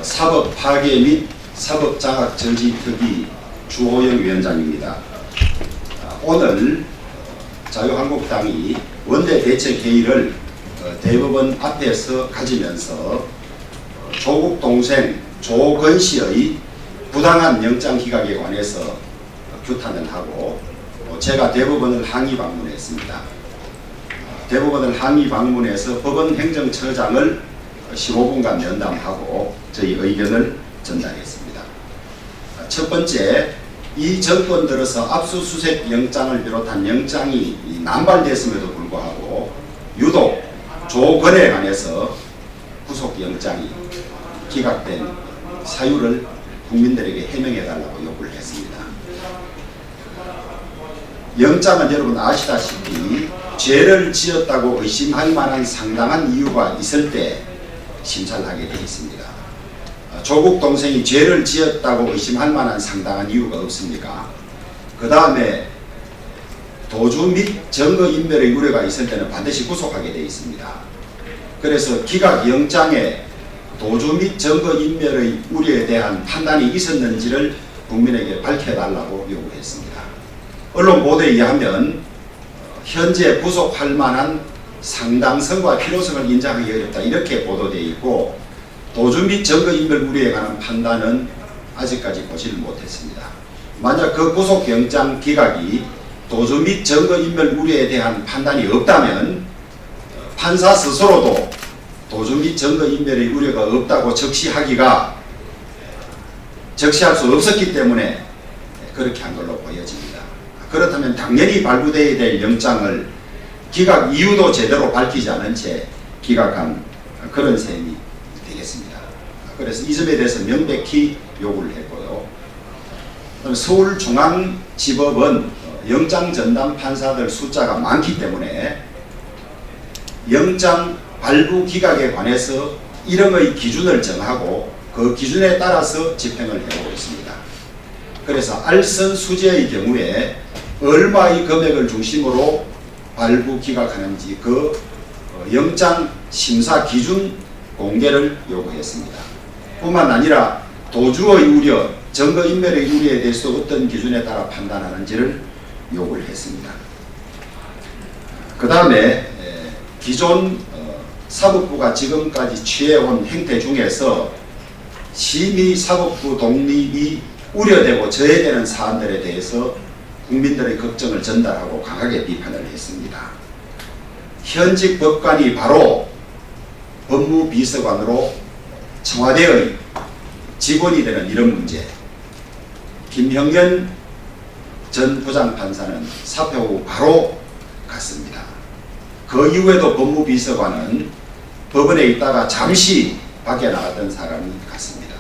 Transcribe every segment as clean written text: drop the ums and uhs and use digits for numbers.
사법 파괴 및 사법 장악 저지 특위 주호영 위원장입니다. 오늘 자유한국당이 원내 대책 회의를 대법원 앞에서 가지면서 조국 동생 조건 씨의 부당한 영장 기각에 관해서 규탄을 하고 제가 대법원을 항의 방문했습니다. 대법원을 항의 방문해서 법원 행정처장을 15분간 면담하고 저희 의견을 전달했습니다. 첫 번째, 이 정권 들어서 압수수색 영장을 비롯한 영장이 남발됐음에도 불구하고 유독 조건에 관해서 구속영장이 기각된 사유를 국민들에게 해명해달라고 요구를 했습니다. 영장은 여러분 아시다시피 죄를 지었다고 의심할 만한 상당한 이유가 있을 때 심사를 하게 되어 있습니다. 조국 동생이 죄를 지었다고 의심할 만한 상당한 이유가 없습니까? 그 다음에 도주 및 증거인멸의 우려가 있을 때는 반드시 구속하게 되어 있습니다. 그래서 기각영장에 도주 및 증거인멸의 우려에 대한 판단이 있었는지를 국민에게 밝혀달라고 요구했습니다. 언론 보도에 의하면 현재 구속할 만한 상당성과 필요성을 인정하기 어렵다 이렇게 보도되어 있고, 도주 및 증거인멸 우려에 관한 판단은 아직까지 보지를 못했습니다. 만약 그 구속영장 기각이 도주 및 증거인멸 우려에 대한 판단이 없다면 판사 스스로도 도주 및 증거인멸의 우려가 없다고 적시할 수 없었기 때문에 그렇게 한 걸로 보여집니다. 그렇다면 당연히 발부되어야 될 영장을 기각 이유도 제대로 밝히지 않은 채 기각한 그런 셈이 되겠습니다. 그래서 이 점에 대해서 명백히 요구를 했고요. 서울중앙지법은 영장 전담 판사들 숫자가 많기 때문에 영장 발부 기각에 관해서 이름의 기준을 정하고 그 기준에 따라서 집행을 해오고 있습니다. 그래서 알선 수재의 경우에 얼마의 금액을 중심으로 발부 기각하는지 그 영장 심사 기준 공개를 요구했습니다. 뿐만 아니라 도주의 우려, 증거인멸의 우려에 대해서 어떤 기준에 따라 판단하는지를 요구를 했습니다. 그 다음에 기존 사법부가 지금까지 취해온 행태 중에서 심의 사법부 독립이 우려되고 저해되는 사안들에 대해서 국민들의 걱정을 전달하고 강하게 비판을 했습니다. 현직 법관이 바로 법무비서관으로 청와대의 직원이 되는 이런 문제, 김형현 전 부장판사는 사표 후 바로 갔습니다. 그 이후에도 법무비서관은 법원에 있다가 잠시 밖에 나갔던 사람이 같습니다.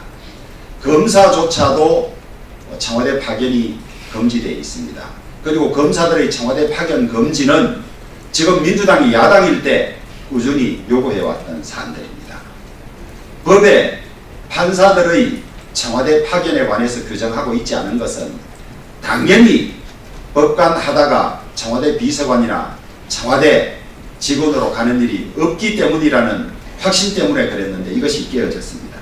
검사조차도 청와대 파견이 금지되어 있습니다. 그리고 검사들의 청와대 파견 금지는 지금 민주당이 야당일 때 꾸준히 요구해왔던 사안들입니다. 법에 판사들의 청와대 파견에 관해서 규정하고 있지 않은 것은 당연히 법관 하다가 청와대 비서관이나 청와대 직원으로 가는 일이 없기 때문이라는 확신 때문에 그랬는데 이것이 깨어졌습니다.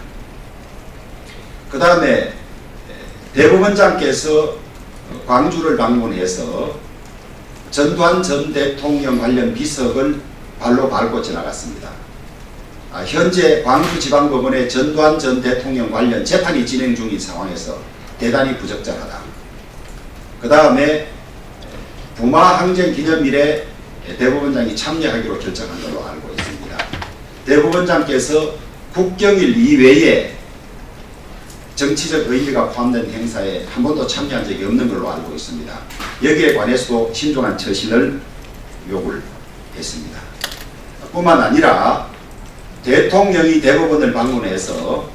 그 다음에 대법원장께서 광주를 방문해서 전두환 전 대통령 관련 비석을 발로 밟고 지나갔습니다. 현재 광주지방법원의 전두환 전 대통령 관련 재판이 진행 중인 상황에서 대단히 부적절하다. 그 다음에 부마 항쟁 기념일에 대법원장이 참여하기로 결정한 걸로 알고 있습니다. 대법원장께서 국경일 이외에 정치적 의미가 포함된 행사에 한 번도 참여한 적이 없는 걸로 알고 있습니다. 여기에 관해서도 신중한 처신을 요구를 했습니다. 뿐만 아니라 대통령이 대법원을 방문해서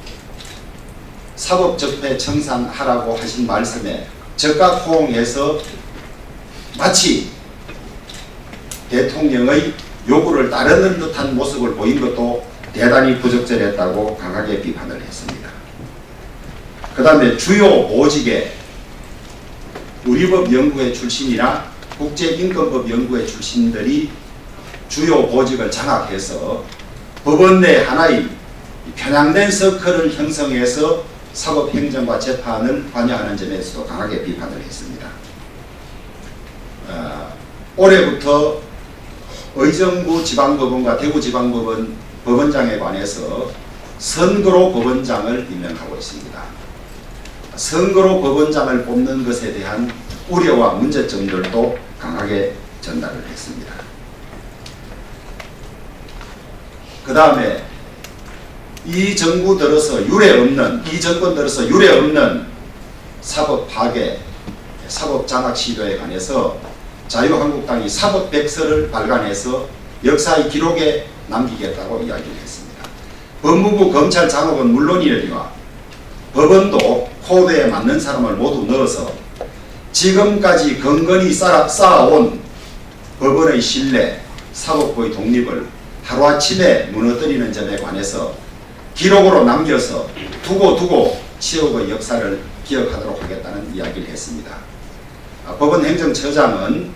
사법적폐 청산하라고 하신 말씀에 적극 호응해서 마치 대통령의 요구를 따르는 듯한 모습을 보인 것도 대단히 부적절했다고 강하게 비판을 했습니다. 그 다음에 주요 보직에 우리법 연구회 출신이나 국제인권법 연구회 출신들이 주요 보직을 장악해서 법원 내 하나의 편향된 서클을 형성해서 사법행정과 재판을 관여하는 점에서도 강하게 비판을 했습니다. 올해부터 의정부 지방법원과 대구지방법원 법원장에 관해서 선거로 법원장을 임명하고 있습니다. 선거로 법원장을 뽑는 것에 대한 우려와 문제점들도 강하게 전달을 했습니다. 그 다음에 이 정권 들어서 유례 없는 사법 파괴, 사법 장악 시도에 관해서 자유한국당이 사법백서를 발간해서 역사의 기록에 남기겠다고 이야기를 했습니다. 법무부 검찰 장악은 물론이니와 법원도 코드에 맞는 사람을 모두 넣어서 지금까지 건건히 쌓아온 법원의 신뢰, 사법부의 독립을 하루아침에 무너뜨리는 점에 관해서 기록으로 남겨서 두고 치욕의 역사를 기억하도록 하겠다는 이야기를 했습니다. 법원 행정처장은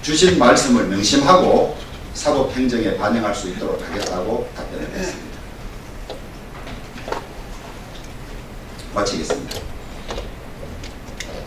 주신 말씀을 명심하고 사법행정에 반영할 수 있도록 하겠다고 답변을 했습니다. 마치겠습니다.